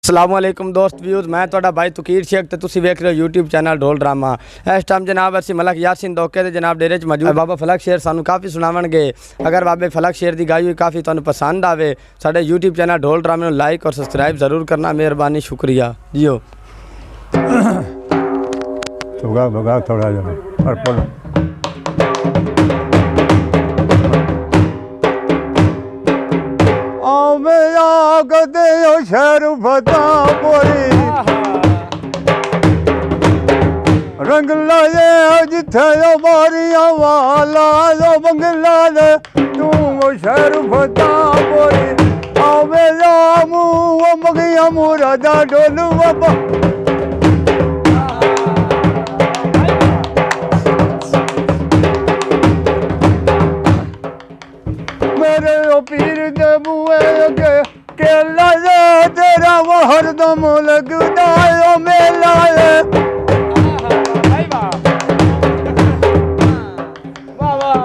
अस्सलामुअलैकुम दोस्त व्यूज़ मैं ਤੁਹਾਡਾ भाई तुकीर शेख तो तुसी वेख रहे हो यूट्यूब चैनल ढोल ड्रामा। इस टाइम जनाब असी मलक यासिन दोके दे जनाब डेरे च मौजूद बाबा फलक शेर सानू काफ़ी सुनावणगे। अगर बाबे फलक शेर की गाई हुई काफ़ी तुहानू पसंद आवे साडे यूट्यूब चैनल ढोल ड्रामे लाइक और सब्सक्राइब जरूर करना, मेहरबानी शुक्रिया जियो। भगा थोड़ा जा शहर फतापुरी रंग लाए जिथे मारिया वाला जो बंगला ने तू शहर फतापुरी आवे जामू मगिया मुरादा डोलू बाबा मेरे ओ पीर दे बुए के केला तेरा वो हरदम लगदा है मेला है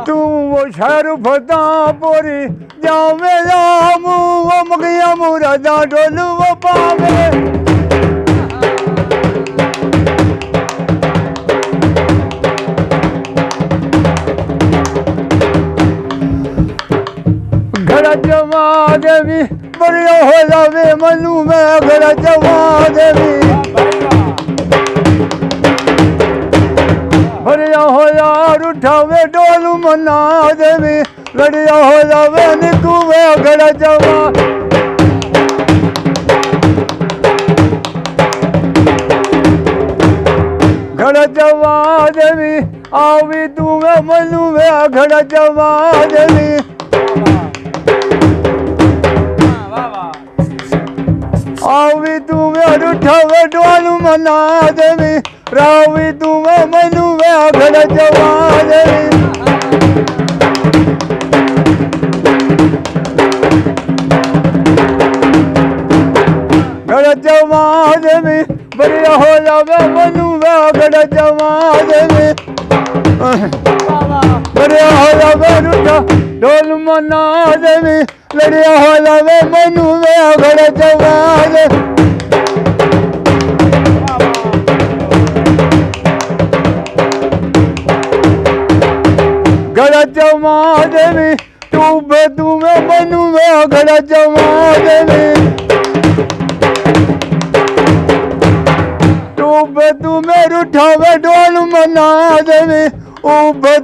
तू वो शहर फतापुरी जावे जामू मगिया मुरादा डोलू वो पावे घर जमा देवी बढ़िया हो जावे मनु में घर जमा देवी बढ़िया हो यार उठावे डोलू मना देवी बढ़िया हो जावे निकू में घर जमा घर जमा देवी आवी तू में मनु में घर जमा देवी आवी तू में उठावे डोलू मना देवी रावी तू में मनु में घर जमा देवी घर जमा देवी बढ़िया हो जावे मनु में घर जमा देवी बढ़िया हो जावे उठा डोलू मना देवी लड़िया हो जावे मनु में घर जमा देवी घर जमा देवी तू में मनु में घर जमा देवी तू में उठावे डोलू मना देवी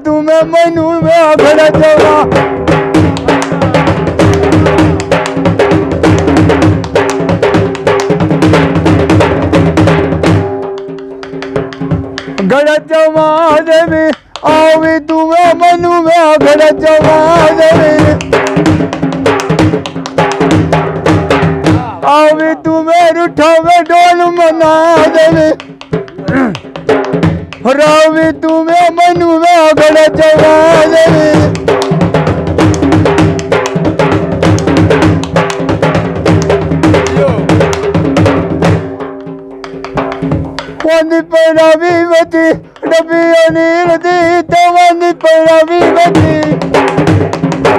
तू में मनु में घर जमा घर जमा देवी आवी तू में मनु में घर जमा देवी आवी तू में उठावे डोलू मना देवी रावी तू में मनु में घर जमा देवी वंदी पैरावी वती डबिया नील दी तो वंदी पैरावी वती